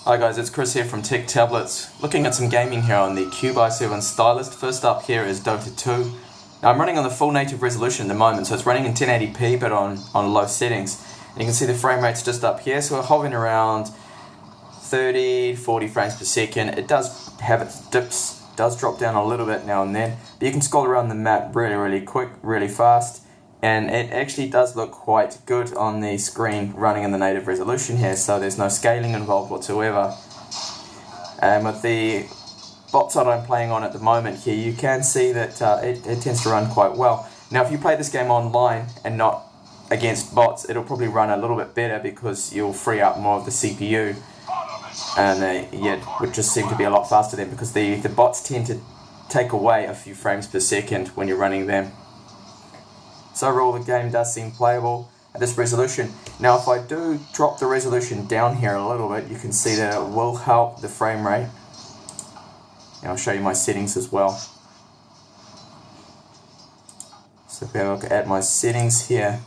Hi guys, it's Chris here from Tech Tablets, looking at some gaming here on the Q/7 Stylus. First up here is Dota 2. Now I'm running on the full native resolution at the moment, so it's running in 1080p but on low settings. And you can see the frame rate's just up here, so we're hovering around 30-40 frames per second. It does have its dips, does drop down a little bit now and then, but you can scroll around the map really quick, really fast. And it actually does look quite good on the screen running in the native resolution here, so there's no scaling involved whatsoever. And with the bot side I'm playing on at the moment here, you can see that it tends to run quite well. Now if you play this game online and not against bots, it'll probably run a little bit better because you'll free up more of the CPU. And it would just seem to be a lot faster then, because the bots tend to take away a few frames per second when you're running them. So overall the game does seem playable at this resolution. Now if I do drop the resolution down here a little bit, you can see that it will help the frame rate. And I'll show you my settings as well. So if we have a look at my settings here,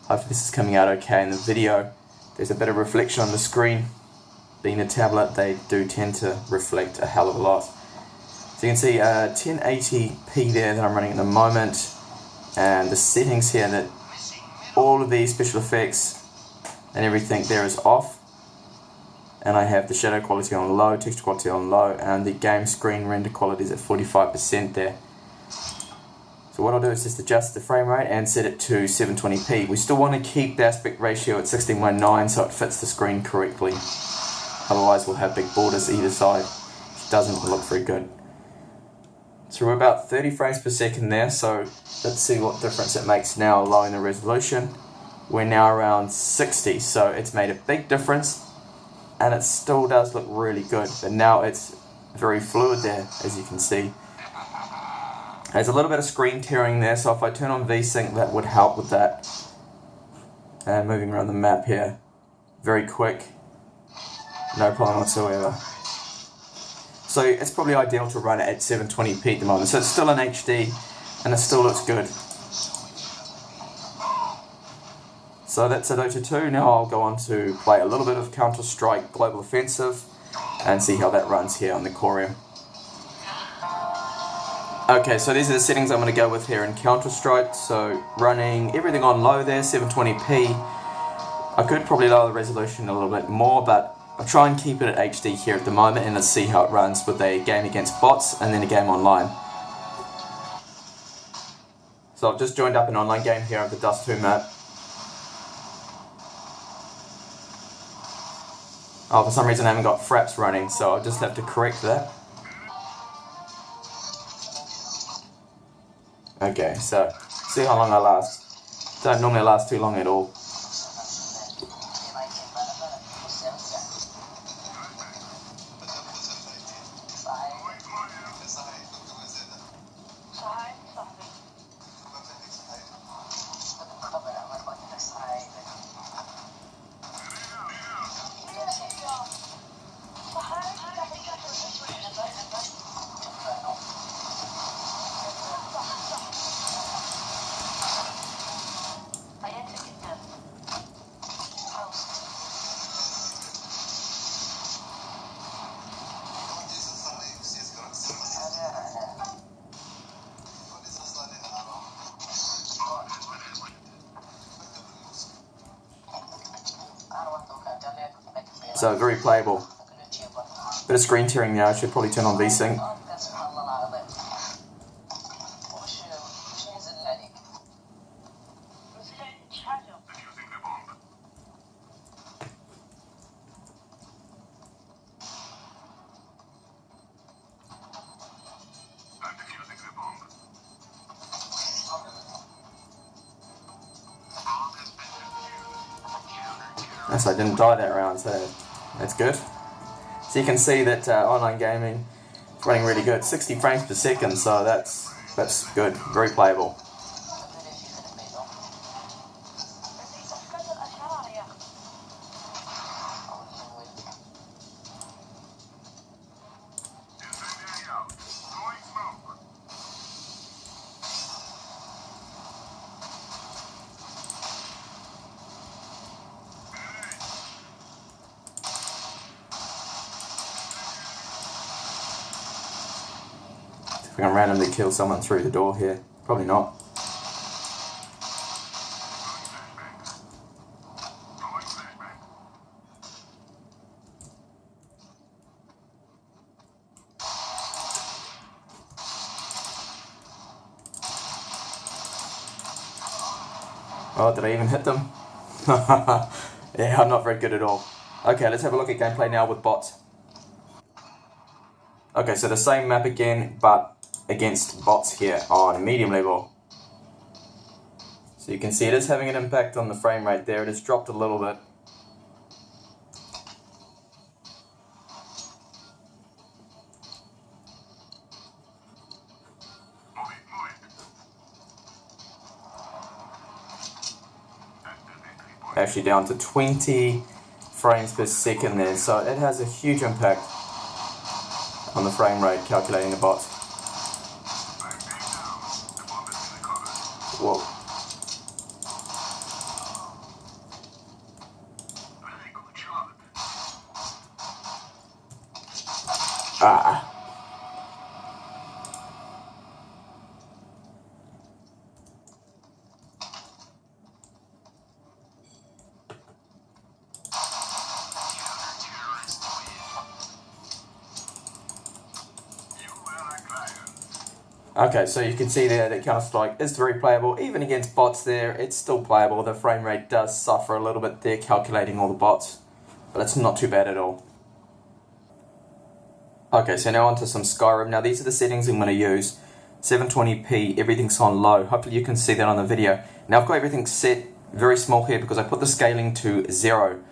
hopefully this is coming out okay in the video. There's a bit of reflection on the screen. Being a tablet, they do tend to reflect a hell of a lot. So you can see 1080p there that I'm running at the moment. And the settings here, that all of these special effects and everything there is off, and I have the shadow quality on low, texture quality on low, and the game screen render quality is at 45% there. So what I'll do is just adjust the frame rate and set it to 720p. We still want to keep the aspect ratio at 16:9 so it fits the screen correctly, otherwise we'll have big borders either side, which doesn't look very good. So we're about 30 frames per second there, so let's see what difference it makes now lowering the resolution. We're now around 60, so it's made a big difference, and it still does look really good, but now it's very fluid there, as you can see. There's a little bit of screen tearing there, so if I turn on VSync that would help with that. And moving around the map here, very quick, no problem whatsoever. So it's probably ideal to run it at 720p at the moment. So it's still in HD and it still looks good. So that's a Dota 2. Now I'll go on to play a little bit of Counter-Strike Global Offensive and see how that runs here on the Corium. Okay, so these are the settings I'm going to go with here in Counter-Strike. So running everything on low there, 720p. I could probably lower the resolution a little bit more, but I'll try and keep it at HD here at the moment, and let's see how it runs with a game against bots and then a game online. So I've just joined up an online game here of the Dust 2 map. Oh, for some reason I haven't got fraps running, so I'll just have to correct that. Okay, so see how long I last. Don't normally last too long at all. So very playable. Bit of screen tearing now, I should probably turn on VSync. Yes, I didn't die that round, so that's good. So you can see that online gaming is running really good, 60 frames per second, so that's good, very playable. I can randomly kill someone through the door here. Probably not. Oh, did I even hit them? Yeah, I'm not very good at all. Okay, let's have a look at gameplay now with bots. Okay, so the same map again, but against bots here on medium level. So you can see it is having an impact on the frame rate there. It has dropped a little bit. Actually down to 20 frames per second there, so it has a huge impact on the frame rate calculating the bots. Whoa. Ah. Okay, so you can see there that Counter-Strike is very playable. Even against bots there, it's still playable. The frame rate does suffer a little bit there calculating all the bots, but it's not too bad at all. Okay, so now onto some Skyrim. Now these are the settings I'm going to use. 720p, everything's on low. Hopefully you can see that on the video. Now I've got everything set very small here because I put the scaling to 0.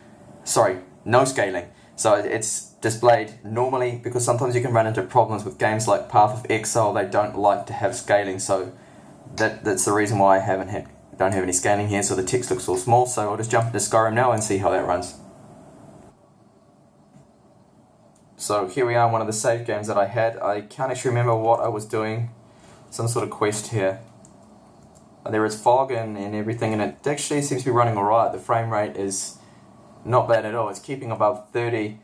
Sorry, no scaling. So it's displayed normally because sometimes you can run into problems with games like Path of Exile. They don't like to have scaling, so that's the reason why I don't have any scaling here, so the text looks all small. So I'll just jump into Skyrim now and see how that runs. So here we are, one of the save games that I had. I can't actually remember what I was doing. Some sort of quest here. There is fog and everything, and it actually seems to be running alright. The frame rate is not bad at all. It's keeping above 30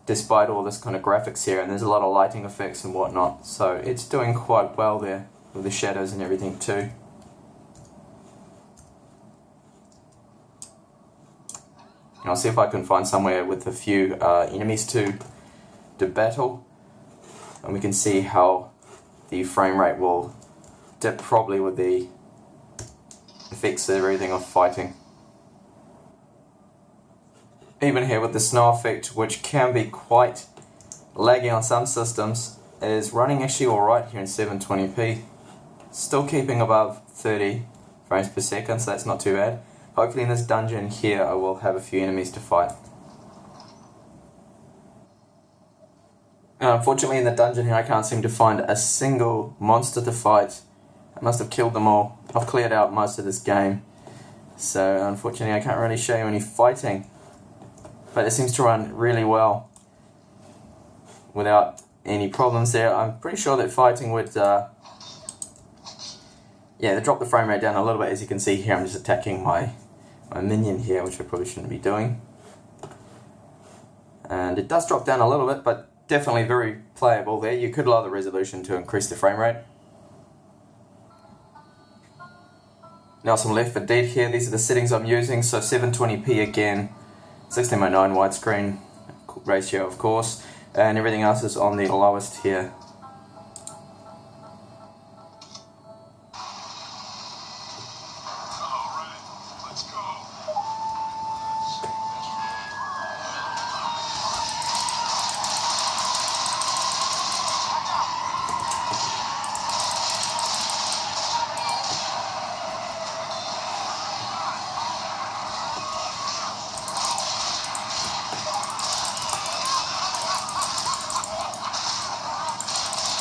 despite all this kind of graphics here, and there's a lot of lighting effects and whatnot. So it's doing quite well there with the shadows and everything too. And I'll see if I can find somewhere with a few enemies to battle, and we can see how the frame rate will dip probably with the effects and everything of fighting. Even here with the snow effect, which can be quite laggy on some systems, is running actually alright here in 720p. Still keeping above 30 frames per second, so that's not too bad. Hopefully in this dungeon here I will have a few enemies to fight. Unfortunately in the dungeon here I can't seem to find a single monster to fight. I must have killed them all. I've cleared out most of this game, so unfortunately I can't really show you any fighting. But it seems to run really well without any problems there. I'm pretty sure that fighting would they drop the frame rate down a little bit. As you can see here, I'm just attacking my minion here, which I probably shouldn't be doing. And it does drop down a little bit, but definitely very playable there. You could lower the resolution to increase the frame rate. Now some Left 4 Dead here. These are the settings I'm using. So 720p again, 16:9 widescreen ratio of course, and everything else is on the lowest here.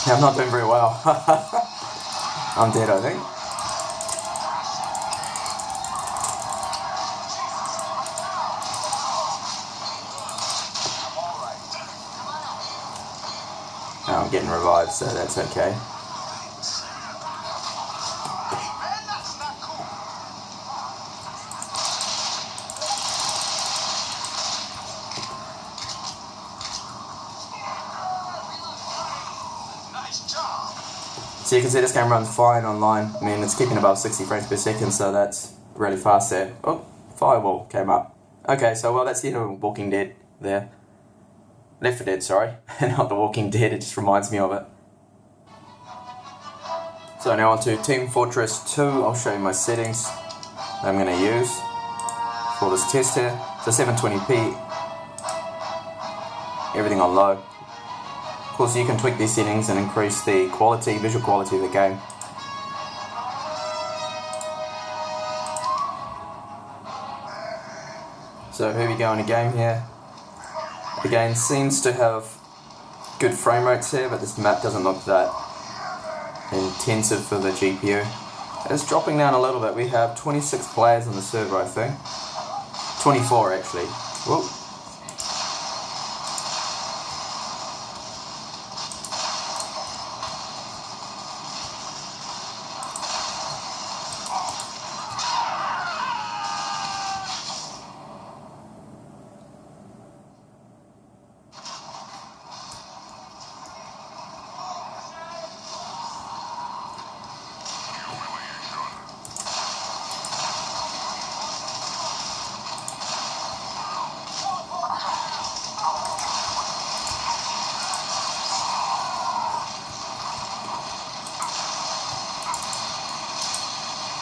Yeah, I'm not doing very well. I'm dead, I think. Oh, I'm getting revived, so that's okay. So you can see this game runs fine online. I mean, it's keeping above 60 frames per second, so that's really fast there. Oh, firewall came up. Okay, so well, that's the end of Walking Dead there. Left 4 Dead, sorry, not The Walking Dead, it just reminds me of it. So now on to Team Fortress 2, I'll show you my settings I'm going to use for this test here. So 720p, everything on low. Of course, you can tweak these settings and increase the quality, visual quality of the game. So here we go in a game here. The game seems to have good frame rates here, but this map doesn't look that intensive for the GPU. It's dropping down a little bit. We have 26 players on the server, I think. 24 actually. Whoa.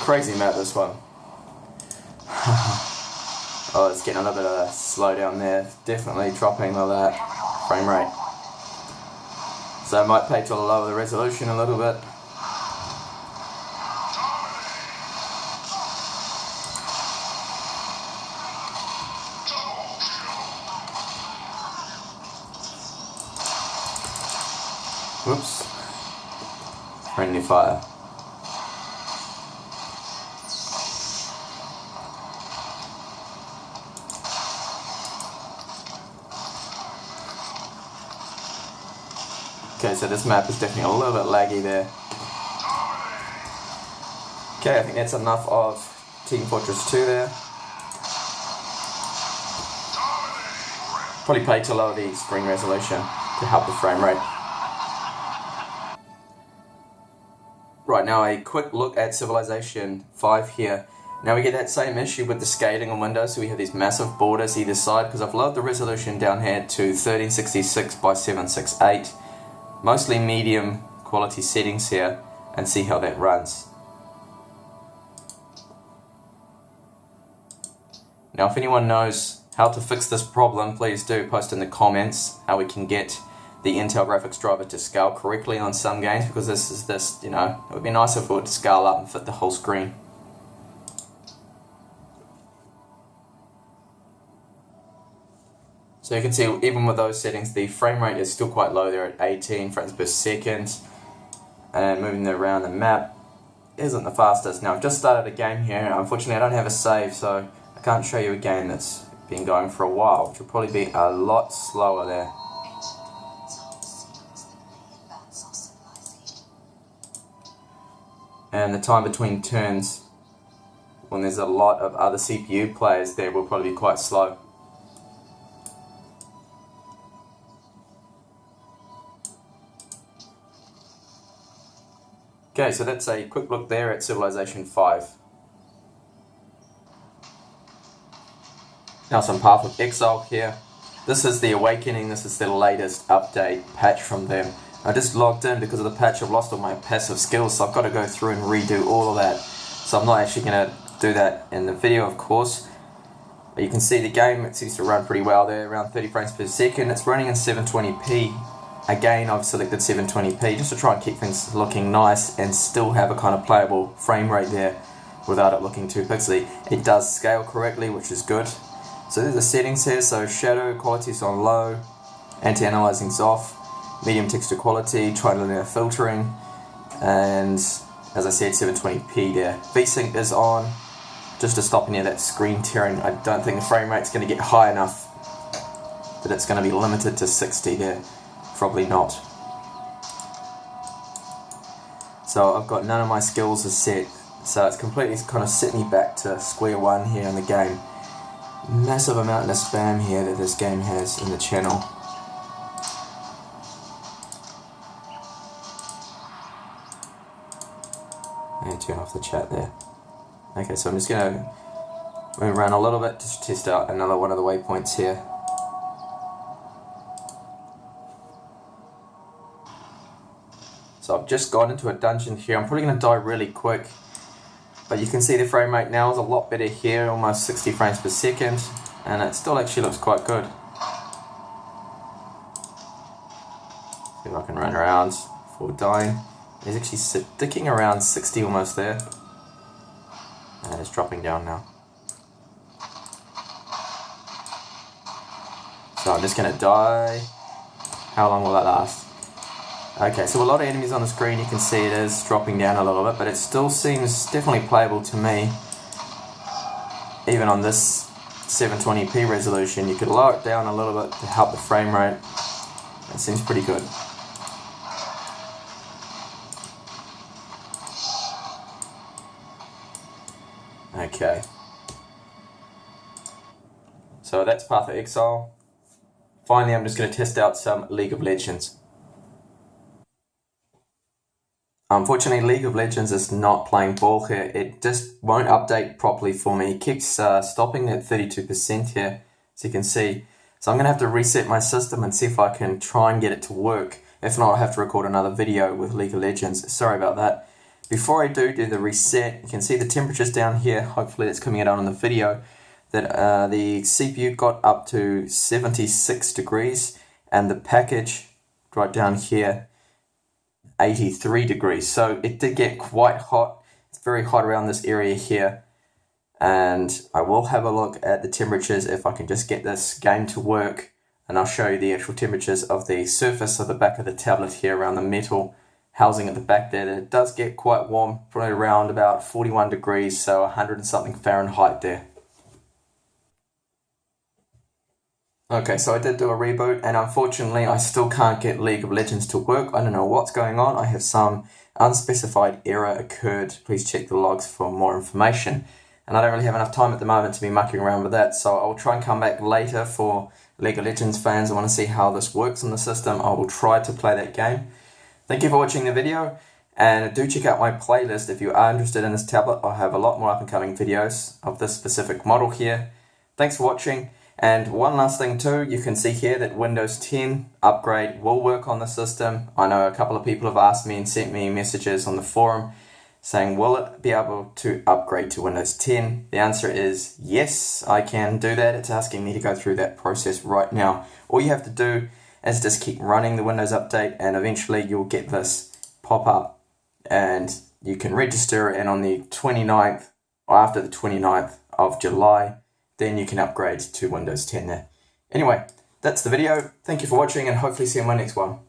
Crazy map, this one. Oh, it's getting a little bit of a slowdown there. Definitely dropping all that frame rate. So I might pay to lower the resolution a little bit. Whoops. Friendly fire. Okay, so this map is definitely a little bit laggy there. Okay, I think that's enough of Team Fortress 2 there. Probably pay to lower the screen resolution to help the frame rate. Right, now a quick look at Civilization 5 here. Now we get that same issue with the scaling on Windows, so we have these massive borders either side, because I've lowered the resolution down here to 1366 by 768. Mostly medium quality settings here, and see how that runs. Now if anyone knows how to fix this problem, please do post in the comments how we can get the Intel graphics driver to scale correctly on some games, because you know, it would be nice if it would scale up and fit the whole screen. So you can see even with those settings, the frame rate is still quite low there at 18 frames per second. And moving around the map isn't the fastest. Now I've just started a game here. Unfortunately I don't have a save, so I can't show you a game that's been going for a while, which will probably be a lot slower there. And the time between turns, when there's a lot of other CPU players there, will probably be quite slow. Okay, so that's a quick look there at Civilization 5. Now some Path of Exile here. This is the Awakening, this is the latest update patch from them. I just logged in because of the patch. I've lost all my passive skills, so I've got to go through and redo all of that. So I'm not actually going to do that in the video, of course. But you can see the game, it seems to run pretty well there, around 30 frames per second. It's running in 720p. Again, I've selected 720p just to try and keep things looking nice and still have a kind of playable frame rate there without it looking too pixely. It does scale correctly, which is good. So there's the settings here. So shadow quality is on low, anti-aliasing is off, medium texture quality, trilinear filtering, and as I said, 720p there. VSync is on, just to stop any of that screen tearing. I don't think the frame rate's going to get high enough that it's going to be limited to 60 there. Probably not. So I've got none of my skills are set, so it's completely kind of set me back to square one here in the game. Massive amount of spam here that this game has in the channel. And turn off the chat there. Okay, so I'm just going to move around a little bit just to test out another one of the waypoints here. So I've just got into a dungeon here. I'm probably going to die really quick. But you can see the frame rate now is a lot better here, almost 60 frames per second. And it still actually looks quite good. See if I can run around before dying. It's actually sticking around 60 almost there. And it's dropping down now. So I'm just going to die. How long will that last? Okay, so a lot of enemies on the screen, you can see it is dropping down a little bit, but it still seems definitely playable to me. Even on this 720p resolution, you could lower it down a little bit to help the frame rate. It seems pretty good. Okay. So that's Path of Exile. Finally, I'm just going to test out some League of Legends. Unfortunately, League of Legends is not playing ball here. It just won't update properly for me. It keeps stopping at 32% here, as you can see. So I'm going to have to reset my system and see if I can try and get it to work. If not, I'll have to record another video with League of Legends. Sorry about that. Before I do the reset, you can see the temperatures down here. Hopefully it's coming out on the video. That the CPU got up to 76 degrees and the package right down here 83 degrees. So it did get quite hot. It's very hot around this area here. And I will have a look at the temperatures if I can just get this game to work. And I'll show you the actual temperatures of the surface of the back of the tablet here around the metal housing at the back there. It does get quite warm, probably around about 41 degrees, so 100 and something Fahrenheit there. Okay, so I did do a reboot, and unfortunately I still can't get League of Legends to work. I don't know what's going on. I have some unspecified error occurred. Please check the logs for more information. And I don't really have enough time at the moment to be mucking around with that, so I'll try and come back later for League of Legends fans. I want to see how this works on the system. I will try to play that game. Thank you for watching the video, and do check out my playlist if you are interested in this tablet. I'll have a lot more up and coming videos of this specific model here. Thanks for watching. And one last thing too, you can see here that Windows 10 upgrade will work on the system. I know a couple of people have asked me and sent me messages on the forum saying, will it be able to upgrade to Windows 10? The answer is yes, I can do that. It's asking me to go through that process right now. All you have to do is just keep running the Windows update, and eventually you'll get this pop up and you can register, and on the 29th or after the 29th of July, then you can upgrade to Windows 10 there. Anyway, that's the video. Thank you for watching, and hopefully see you in my next one.